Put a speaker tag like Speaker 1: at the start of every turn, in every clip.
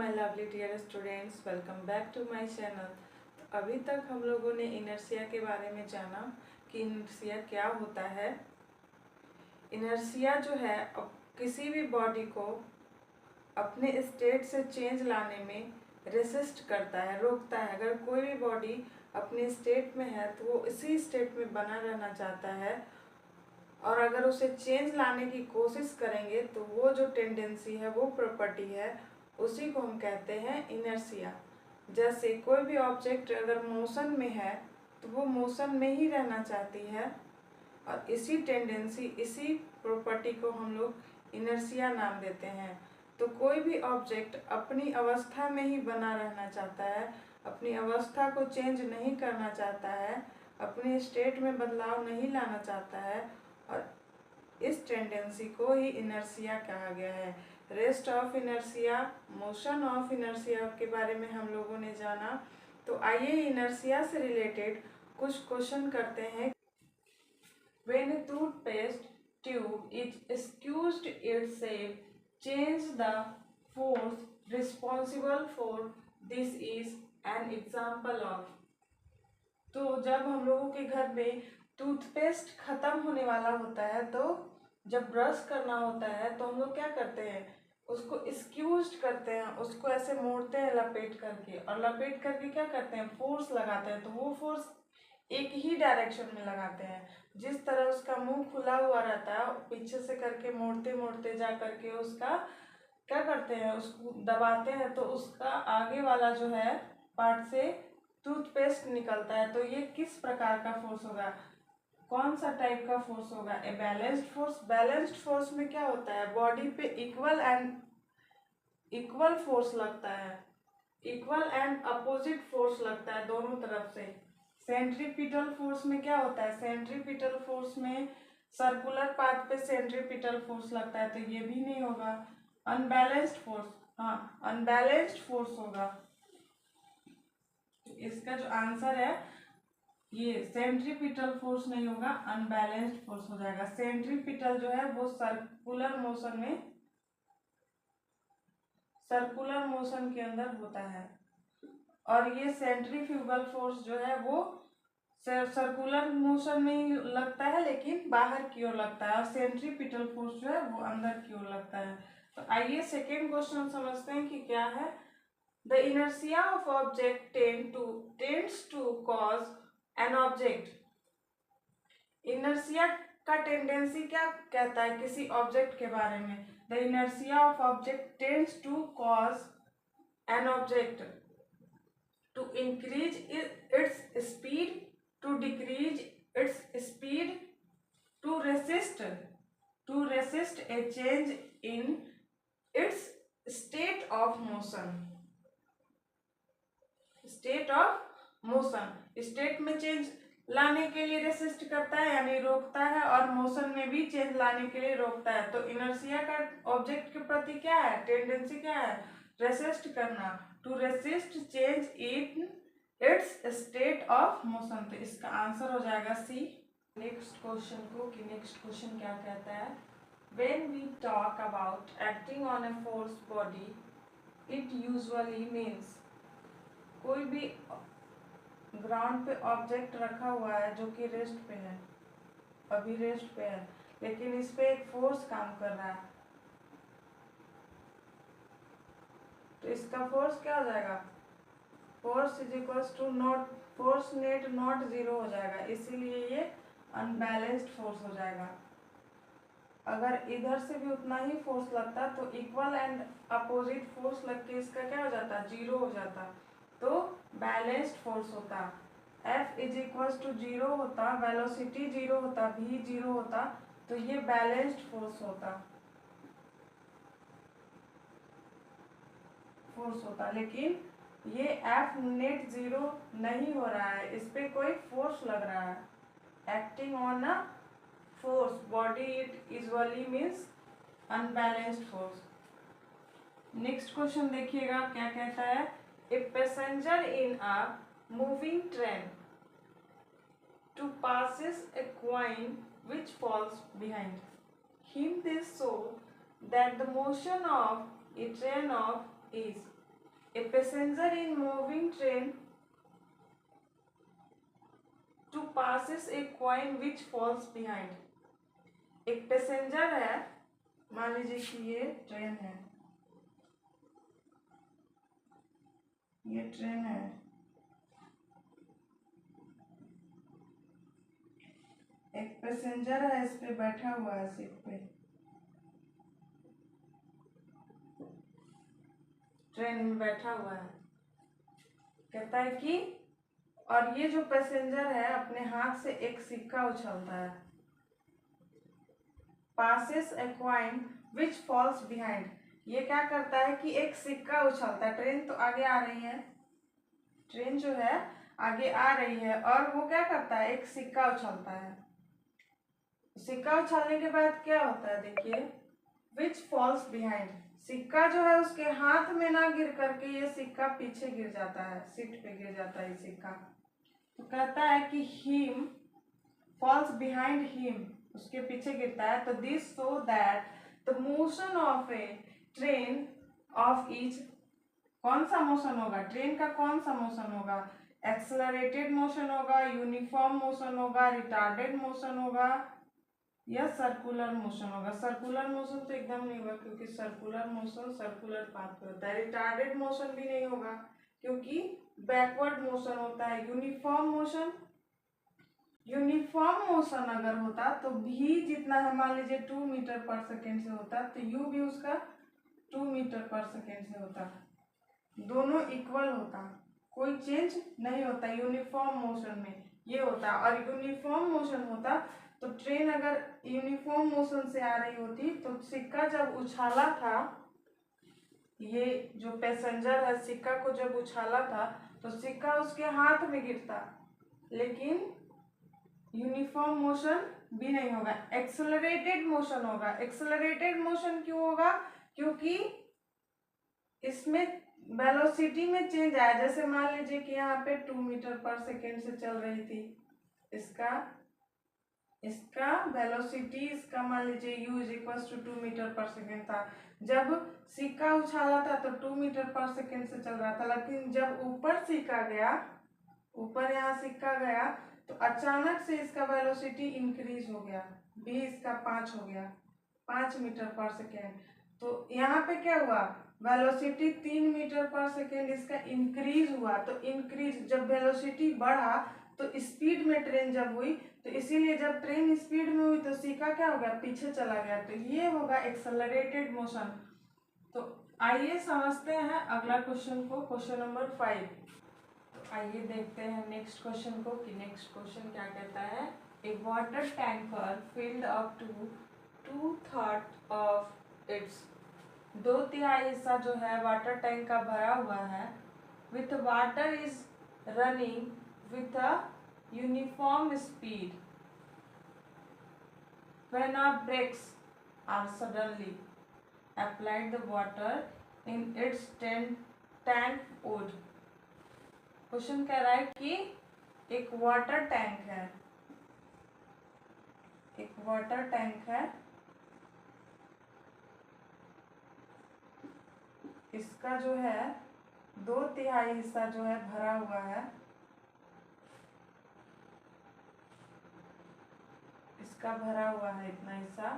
Speaker 1: My lovely dear students, welcome back to my channel. तो अभी तक हम लोगों ने इनर्शिया के बारे में जाना कि इनर्शिया क्या होता है। इनर्शिया जो है किसी भी बॉडी को अपने स्टेट से चेंज लाने में रेसिस्ट करता है, रोकता है। अगर कोई भी बॉडी अपने स्टेट में है तो वो इसी स्टेट में बना रहना चाहता है, और अगर उसे चेंज लाने की कोशिश करेंगे तो वो जो टेंडेंसी है, वो प्रॉपर्टी है, उसी को हम कहते हैं इनर्शिया। जैसे कोई भी ऑब्जेक्ट अगर मोशन में है तो वो मोशन में ही रहना चाहती है, और इसी टेंडेंसी, इसी प्रॉपर्टी को हम लोग इनर्शिया नाम देते हैं। तो कोई भी ऑब्जेक्ट अपनी अवस्था में ही बना रहना चाहता है, अपनी अवस्था को चेंज नहीं करना चाहता है, अपने स्टेट में बदलाव नहीं लाना चाहता है, और इस टेंडेंसी को ही इनर्शिया कहा गया है। Rest of inertia, motion of inertia के बारे में हम लोगों ने जाना। तो आइए इनर्शिया से रिलेटेड कुछ क्वेश्चन करते हैं। When a toothpaste tube is squeezed itself, change the force responsible for this is an example of। तो जब हम लोगों के घर में टूथपेस्ट खत्म होने वाला होता है, तो जब ब्रश करना होता है तो हम लोग क्या करते हैं, उसको स्क्यूज्ड करते हैं, उसको ऐसे मोड़ते हैं लपेट करके, और लपेट करके क्या करते हैं, फोर्स लगाते हैं। तो वो फोर्स एक ही डायरेक्शन में लगाते हैं। जिस तरह उसका मुंह खुला हुआ रहता है, पीछे से करके मोड़ते मोड़ते जा करके उसका क्या करते हैं, उसको दबाते हैं, तो उसका आगे वाला जो है पार्ट से टूथपेस्ट निकलता है। तो ये किस प्रकार का फोर्स होगा, कौन सा टाइप का फोर्स होगा, a balanced force. Balanced force में क्या होता है, बॉडी पे इक्वल फोर्स लगता है, इक्वल एंड अपोजिट फोर्स लगता है दोनों तरफ से। सेंट्रीपिटल फोर्स में क्या होता है, सेंट्रीपिटल फोर्स में सर्कुलर पाथ पे सेंट्रीपिटल फोर्स लगता है, तो ये भी नहीं होगा। अनबैलेंस्ड फोर्स, हाँ अनबैलेंस्ड फोर्स होगा। तो इसका जो आंसर है ये फोर्स फोर्स नहीं होगा, अनबैलेंस्ड फोर्स हो जाएगा। सेंट्रीपिटल जो है वो सर्कुलर मोशन के अंदर होता है, और ये सेंट्रीफ्यूगल फोर्स जो है वो सर्कुलर मोशन में ही लगता है, लेकिन बाहर की ओर लगता है, और सेंट्रीपिटल फोर्स जो है वो अंदर की ओर लगता है। तो आइए सेकेंड क्वेश्चन समझते हैं कि क्या है। The inertia of object tends to cause an object. Inertia का टेंडेंसी क्या कहता है किसी ऑब्जेक्ट के बारे में, the inertia of object tends to cause an object to increase its speed, to decrease its speed, to resist a change in its state of motion. State of motion, state में change लाने के लिए resist करता है यानी रोकता है, और मोशन में भी चेंज लाने के लिए रोकता है। तो इनर्शिया का ऑब्जेक्ट के प्रति क्या है, टेंडेंसी क्या है, रेसिस्ट करना, to resist change in its state of motion. तो इसका आंसर हो जाएगा सी। नेक्स्ट क्वेश्चन को कि नेक्स्ट क्वेश्चन क्या कहता है, when we talk about acting on a force body, it usually means. कोई भी ग्राउंड पे ऑब्जेक्ट रखा हुआ है जो कि रेस्ट पे है, अभी रेस्ट पे है, लेकिन इस पे एक फोर्स काम कर रहा है, तो इसका फोर्स क्या हो जाएगा, force is equals to not, force net not zero हो जाएगा, इसीलिए ये अनबैलेंस्ड फोर्स हो जाएगा। अगर इधर से भी उतना ही फोर्स लगता तो इक्वल एंड अपोजिट फोर्स लग के इसका क्या हो जाता, जीरो हो जाता, तो बैलेंस्ड फोर्स होता। F is equals to zero होता, वेलोसिटी जीरो होता, v जीरो होता, तो ये बैलेंस्ड फोर्स होता। लेकिन ये F नेट जीरो नहीं हो रहा है, इस पे कोई फोर्स लग रहा है। Acting on a force body, it usually means unbalanced force. Next question देखिएगा क्या कहता है, ए passenger in a moving train to passes a coin which falls behind him. This show that the motion of a train of is a passenger in moving train to passes a coin which falls behind. एक passenger है, मान लीजिए कि ये train है, ये train है, एक पैसेंजर है, इस पे बैठा हुआ है सीट पे, ट्रेन में बैठा हुआ है। कहता है कि और ये जो पैसेंजर है अपने हाथ से एक सिक्का उछलता है, passes a coin which falls behind। ये क्या करता है कि एक सिक्का उछलता है, ट्रेन तो आगे आ रही है, ट्रेन जो है आगे आ रही है और वो क्या करता है, एक सिक्का उछलता है। सिक्का उछलने के बाद क्या होता है, देखिए, which falls behind, सिक्का जो है उसके हाथ में ना गिर करके ये सिक्का पीछे गिर जाता है, सीट पे गिर जाता है ये सिक्का। तो कहता है कि him falls behind him, उसके पीछे गिरता है। तो this so that the motion of A train of each, कौन सा मोशन होगा, ट्रेन का कौन सा मोशन होगा, एक्सेलरेटेड मोशन होगा, यूनिफॉर्म मोशन होगा, रिटार्डेड मोशन होगा या सर्कुलर मोशन होगा। सर्कुलर मोशन तो एकदम नहीं होगा क्योंकि सर्कुलर मोशन सर्कुलर पाथ पे होता है। रिटार्डेड मोशन भी नहीं होगा क्योंकि बैकवर्ड मोशन होता है। यूनिफॉर्म मोशन, यूनिफॉर्म मोशन अगर होता तो भी जितना है, मान लीजिए 2 मीटर पर सेकेंड से होता तो यू भी उसका 2 मीटर पर सेकेंड से होता, दोनों इक्वल होता, कोई चेंज नहीं होता यूनिफॉर्म मोशन में, ये होता। और यूनिफॉर्म मोशन होता तो ट्रेन अगर यूनिफॉर्म मोशन से आ रही होती तो सिक्का जब उछाला था, ये जो पैसेंजर है सिक्का को जब उछाला था तो सिक्का उसके हाथ में गिरता, लेकिन यूनिफॉर्म मोशन भी नहीं होगा, एक्सेलरेटेड मोशन होगा। एक्सेलरेटेड मोशन क्यों होगा, क्योंकि इसमें वेलोसिटी में चेंज आया। जैसे मान लीजिए कि यहाँ पे 2 मीटर पर सेकेंड से चल रही थी, इसका वेलोसिटी, इसका मान लीजिए u is equal to 2 metre per second था। जब सिक्का उछाला था तो 2 मीटर पर सेकेंड से चल रहा था, लेकिन जब ऊपर सिक्का गया, ऊपर यहाँ सिक्का गया तो अचानक से इसका वेलोसिटी इंक्रीज हो गया, v इसका 5 हो गया, 5 मीटर पर सेकेंड। तो यहाँ पे क्या हुआ, वेलोसिटी 3 मीटर पर सेकेंड इसका इंक्रीज हुआ। तो इंक्रीज, जब वेलोसिटी बढ़ा तो स्पीड में ट्रेन जब हुई, तो इसीलिए जब ट्रेन स्पीड में हुई तो सिक्का क्या हो गया, पीछे चला गया। तो ये होगा एक्सेलरेटेड मोशन। तो आइए समझते हैं अगला क्वेश्चन को, क्वेश्चन नंबर 5। तो आइए देखते हैं नेक्स्ट क्वेश्चन को कि नेक्स्ट क्वेश्चन क्या कहता है। A water tanker filled up to 2/3 of its, 2/3 हिस्सा जो है वाटर टैंक का भरा हुआ है। With water is running with a uniform speed when our brakes are suddenly applied, the water in its tank would। Question कह रहा है कि एक वाटर टैंक है, एक वाटर टैंक है, इसका जो है 2/3 हिस्सा जो है भरा हुआ है, इसका भरा हुआ है इतना हिस्सा,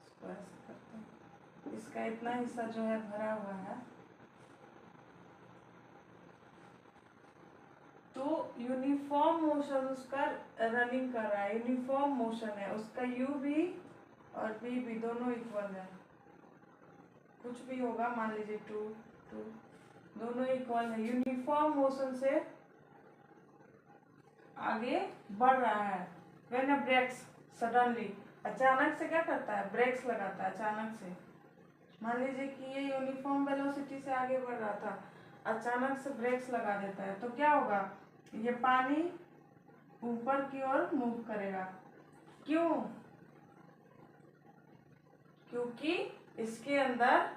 Speaker 1: इसको ऐसे करते हैं, इसका इतना हिस्सा जो है भरा हुआ है। तो यूनिफॉर्म मोशन उसका रनिंग कर रहा है, यूनिफॉर्म मोशन है, उसका यू भी और बी भी दोनों इक्वल है, कुछ भी होगा, मान लीजिए 2 2 दोनों इक्वल है, यूनिफॉर्म मोशन से आगे बढ़ रहा है। व्हेन अ ब्रेक्स सडनली, अचानक से क्या करता है, ब्रेक्स लगाता है अचानक से। मान लीजिए कि ये यूनिफॉर्म वेलोसिटी से आगे बढ़ रहा था, अचानक से ब्रेक्स लगा देता है तो क्या होगा, ये पानी ऊपर की ओर मूव करेगा। क्यों, क्योंकि इसके अंदर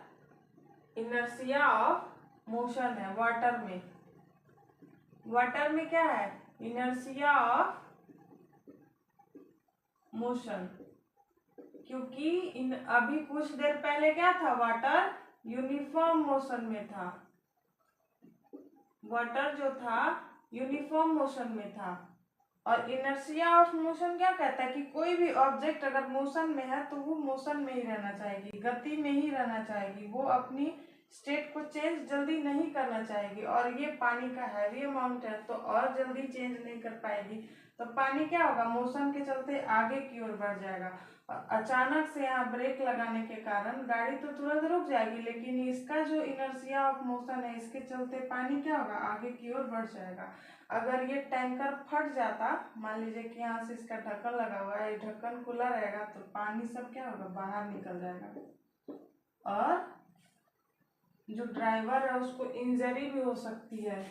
Speaker 1: इनर्शिया ऑफ मोशन है। वाटर में, वाटर में क्या है, इनर्शिया ऑफ मोशन, क्योंकि अभी कुछ देर पहले क्या था, वाटर यूनिफॉर्म मोशन में था, वाटर जो था यूनिफॉर्म मोशन में था। और इनर्शिया ऑफ मोशन क्या कहता है कि कोई भी ऑब्जेक्ट अगर मोशन में है तो वो मोशन में ही रहना चाहेगी, गति में ही रहना चाहेगी, वो अपनी स्टेट को चेंज जल्दी नहीं करना चाहेगी। और ये पानी का हैवी अमाउंट है तो और जल्दी चेंज नहीं कर पाएगी, तो पानी क्या होगा, मोशन के चलते आगे की ओर बढ़ जाएगा। और अचानक से यहाँ ब्रेक लगाने के कारण गाड़ी तो तुरंत रुक जाएगी, लेकिन इसका जो इनर्शिया ऑफ मोशन है इसके चलते पानी क्या होगा, आगे की ओर बढ़ जाएगा। अगर ये टैंकर फट जाता, मान लीजिए कि यहाँ से इसका ढक्कन लगा हुआ है, ढक्कन खुला रहेगा तो पानी सब क्या होगा, बाहर निकल जाएगा और जो ड्राइवर है उसको इंजरी भी हो सकती है,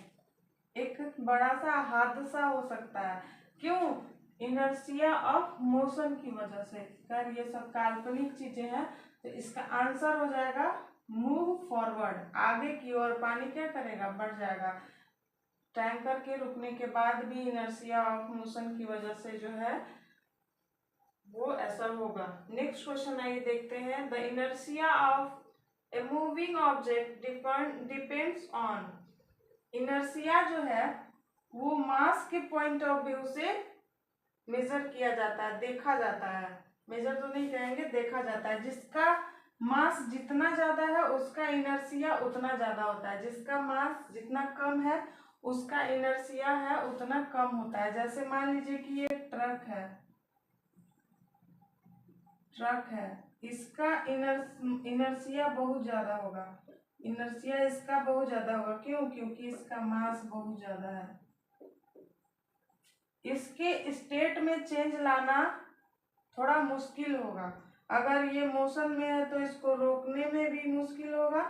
Speaker 1: एक बड़ा सा हादसा हो सकता है। क्यों, इनर्शिया ऑफ मोशन की वजह से। कर ये सब काल्पनिक चीजें हैं, तो इसका आंसर हो जाएगा मूव फॉरवर्ड, आगे की ओर पानी क्या करेगा, बढ़ जाएगा। टैंकर के रुकने के बाद भी इनर्शिया ऑफ मोशन की वजह से जो है वो ऐसा होगा। नेक्स्ट क्वेश्चन आइए देखते हैं। The inertia of a moving object depends on. Inertia जो है वो मास के पॉइंट ऑफ व्यू से मेजर किया जाता है, देखा जाता है। मेजर तो नहीं कहेंगे, देखा जाता है। जिसका मास जितना ज्यादा है उसका इनर्शिया उतना ज्यादा होता है, जिसका मास जितना कम है उसका इनर्शिया है उतना कम होता है। जैसे मान लीजिए कि ये ट्रक है, इसका इनर्शिया बहुत ज्यादा होगा, इनर्शिया इसका बहुत ज्यादा होगा। क्यों, क्योंकि इसका मास बहुत ज्यादा है। इसके स्टेट में चेंज लाना थोड़ा मुश्किल होगा। अगर ये मोशन में है तो इसको रोकने में भी मुश्किल होगा,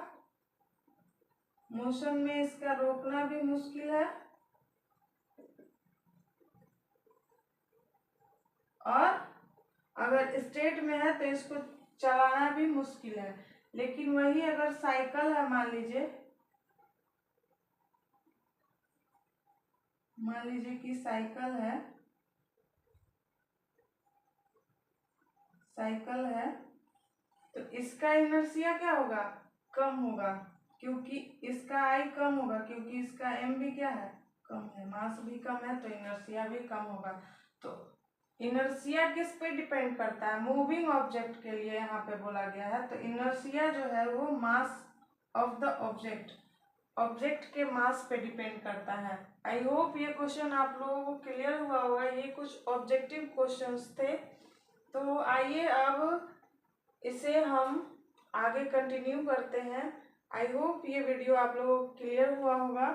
Speaker 1: मोशन में इसका रोकना भी मुश्किल है, और अगर स्टेट में है तो इसको चलाना भी मुश्किल है। लेकिन वही अगर साइकिल है, मान लीजिए कि साइकिल है तो इसका इनर्शिया क्या होगा, कम होगा, क्योंकि इसका आई कम होगा, क्योंकि इसका एम भी क्या है, कम है, मास भी कम है तो इनर्शिया भी कम होगा। तो इनर्शिया किस पे डिपेंड करता है, मूविंग ऑब्जेक्ट के लिए यहाँ पे बोला गया है। तो इनर्शिया जो है वो मास ऑफ द ऑब्जेक्ट के मास पे डिपेंड करता है। आई होप ये क्वेश्चन आप लोगों को क्लियर हुआ होगा। ये कुछ ऑब्जेक्टिव क्वेश्चंस थे। तो आइए अब इसे हम आगे कंटिन्यू करते हैं। आई होप ये वीडियो आप लोगों को क्लियर हुआ होगा,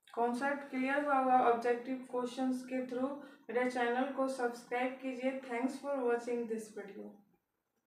Speaker 1: कॉन्सेप्ट क्लियर हुआ होगा ऑब्जेक्टिव क्वेश्चंस के थ्रू। मेरे चैनल को सब्सक्राइब कीजिए। Thanks for watching this video.